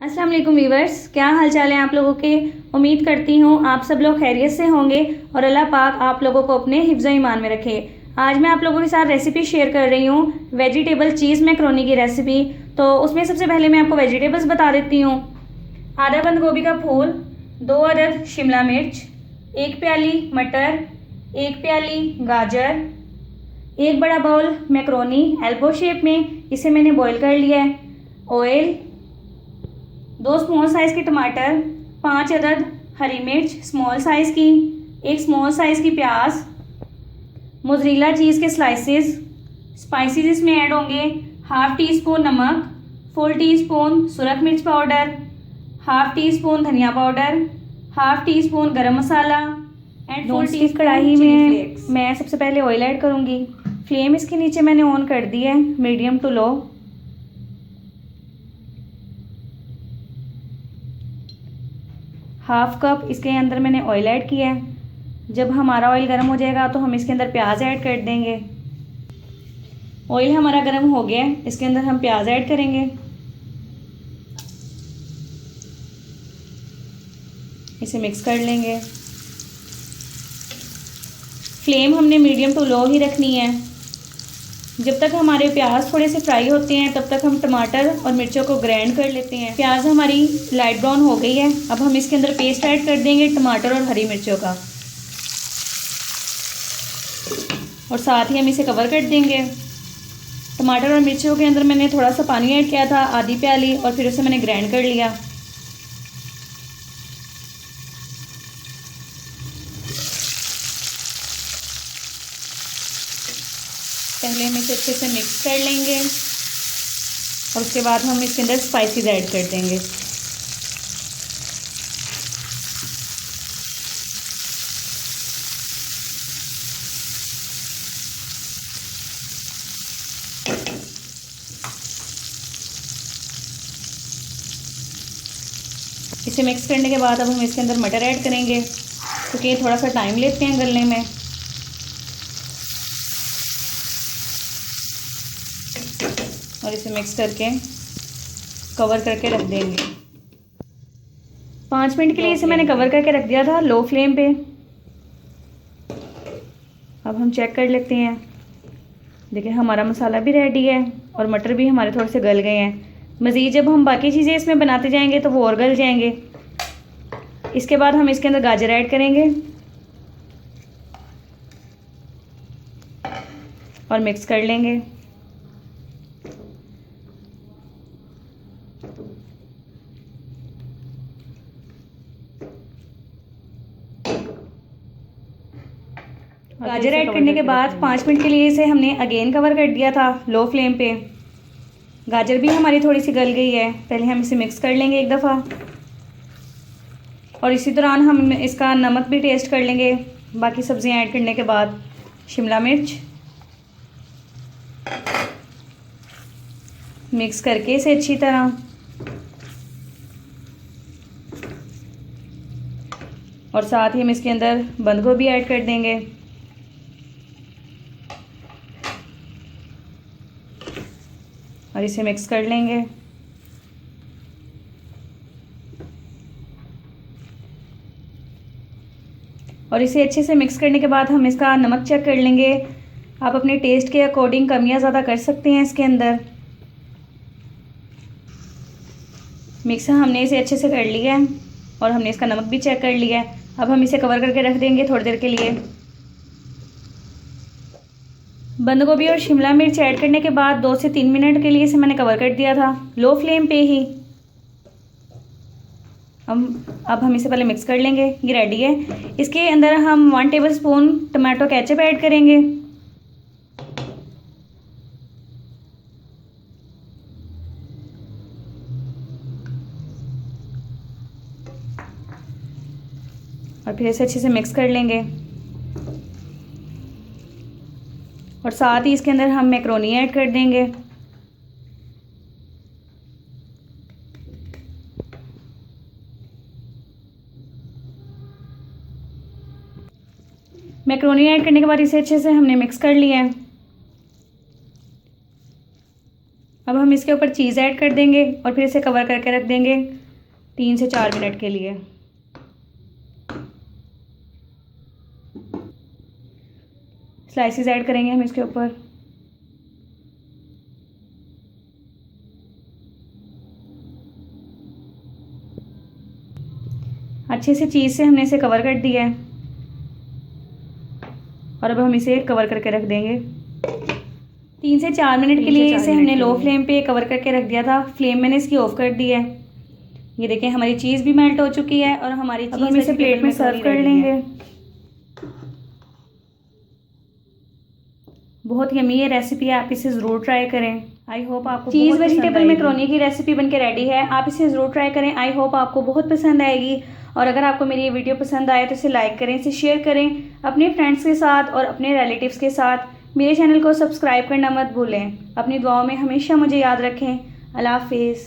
अस्सलाम वालेकुम वीवर्स, क्या हाल चाल है आप लोगों के। उम्मीद करती हूँ आप सब लोग खैरियत से होंगे और अल्लाह पाक आप लोगों को अपने हिफ्ज़ ईमान में रखे। आज मैं आप लोगों के साथ रेसिपी शेयर कर रही हूँ, वेजिटेबल चीज़ मैकरोनी की रेसिपी। तो उसमें सबसे पहले मैं आपको वेजिटेबल्स बता देती हूँ। आधा बंद गोभी का फूल, 2 अदद शिमला मिर्च, 1 प्याली मटर, 1 प्याली गाजर, 1 बड़ा बाउल मैकरोनी एल्बो शेप में, इसे मैंने बॉईल कर लिया है। ऑयल, 2 स्मॉल साइज़ के टमाटर, 5 अदद हरी मिर्च स्मॉल साइज़ की, 1 स्मॉल साइज़ की प्याज, मोज़रेला चीज़ के स्लाइसेस। स्पाइसेस इसमें ऐड होंगे 1/2 टी स्पून नमक, 4 टीस्पून सुरख मिर्च पाउडर, 1/2 टीस्पून धनिया पाउडर, 1/2 टीस्पून गरम मसाला एंड 4 टीस्पून कढ़ाई में मैं सबसे पहले ऑयल ऐड करूँगी। फ्लेम इसके नीचे मैंने ऑन कर दी है, medium to low. Half cup इसके अंदर मैंने ऑयल ऐड किया है। जब हमारा ऑयल गर्म हो जाएगा तो हम इसके अंदर प्याज ऐड कर देंगे। ऑयल हमारा गर्म हो गया है, इसके अंदर हम प्याज ऐड करेंगे। इसे मिक्स कर लेंगे। फ्लेम हमने मीडियम टू लो ही रखनी है। जब तक हमारे प्याज थोड़े से फ्राई होते हैं तब तक हम टमाटर और मिर्चों को ग्राइंड कर लेते हैं। प्याज हमारी लाइट ब्राउन हो गई है। अब हम इसके अंदर पेस्ट ऐड कर देंगे टमाटर और हरी मिर्चों का, और साथ ही हम इसे कवर कर देंगे। टमाटर और मिर्चों के अंदर मैंने थोड़ा सा पानी ऐड किया था, आधी प्याली, और फिर उसे मैंने ग्राइंड कर लिया। पहले हम इसे अच्छे से मिक्स कर लेंगे और उसके बाद हम इसके अंदर स्पाइसेस ऐड कर देंगे। इसे मिक्स करने के बाद अब हम इसके अंदर मटर ऐड करेंगे, क्योंकि ये थोड़ा सा टाइम लेते हैं गलने में। और इसे मिक्स करके कवर करके रख देंगे। 5 मिनट के लिए इसे मैंने कवर करके रख दिया था लो फ्लेम पे। अब हम चेक कर लेते हैं। देखिए हमारा मसाला भी रेडी है और मटर भी हमारे थोड़े से गल गए हैं। मज़ीद जब हम बाकी चीज़ें इसमें बनाते जाएंगे तो वो और गल जाएंगे। इसके बाद हम इसके अंदर गाजर ऐड करेंगे और मिक्स कर लेंगे। गाजर ऐड करने के बाद 5 मिनट के लिए इसे हमने अगेन कवर कर दिया था लो फ्लेम पे। गाजर भी हमारी थोड़ी सी गल गई है। पहले हम इसे मिक्स कर लेंगे एक दफ़ा, और इसी दौरान हम इसका नमक भी टेस्ट कर लेंगे। बाकी सब्जियां ऐड करने के बाद शिमला मिर्च मिक्स करके इसे अच्छी तरह, और साथ ही हम इसके अंदर बंद गोभी ऐड कर देंगे। और इसे मिक्स कर लेंगे। और इसे अच्छे से मिक्स करने के बाद हम इसका नमक चेक कर लेंगे। आप अपने टेस्ट के अकॉर्डिंग कम या ज़्यादा कर सकते हैं इसके अंदर। मिक्स हमने इसे अच्छे से कर लिया है और हमने इसका नमक भी चेक कर लिया है। अब हम इसे कवर करके रख देंगे थोड़ी देर के लिए। बंद गोभी और शिमला मिर्च ऐड करने के बाद 2 से 3 मिनट के लिए इसे मैंने कवर कर दिया था लो फ्लेम पे ही। अब हम इसे पहले मिक्स कर लेंगे। ये रेडी है। इसके अंदर हम 1 टेबलस्पून टमाटो केचप ऐड करेंगे। और फिर इसे अच्छे से मिक्स कर लेंगे। और साथ ही इसके अंदर हम मैकरोनी ऐड कर देंगे। मैकरोनी ऐड करने के बाद इसे अच्छे से हमने मिक्स कर लिया है। अब हम हम इसके ऊपर चीज़ ऐड कर देंगे और फिर इसे कवर करके रख देंगे 3 से 4 मिनट के लिए। स्लाइसेस ऐड करेंगे हम इसके ऊपर। अच्छे से चीज़ से हमने इसे कवर कर दिया है और अब हम इसे कवर करके रख देंगे 3 से 4 मिनट के लिए। इसे हमने लो फ्लेम पे कवर करके रख दिया था। फ्लेम मैंने इसकी ऑफ कर दी है। ये देखें हमारी चीज़ भी मेल्ट हो चुकी है और हमारी चीज़ हम इसे प्लेट में सर्व कर लेंगे। बहुत यम्मी ये रेसिपी है, आप इसे ज़रूर ट्राई करें। आई होप आपको चीज़ वेजिटेबल मैकरोनी की रेसिपी बनके रेडी है। आप इसे ज़रूर ट्राई करें। आई होप आपको बहुत पसंद आएगी और अगर आपको मेरी ये वीडियो पसंद आए तो इसे लाइक करें, इसे शेयर करें अपने फ्रेंड्स के साथ और अपने रिलेटिव्स के साथ। मेरे चैनल को सब्सक्राइब करना मत भूलें। अपनी दुआओं में हमेशा मुझे याद रखें। अल्लाह हाफिज़।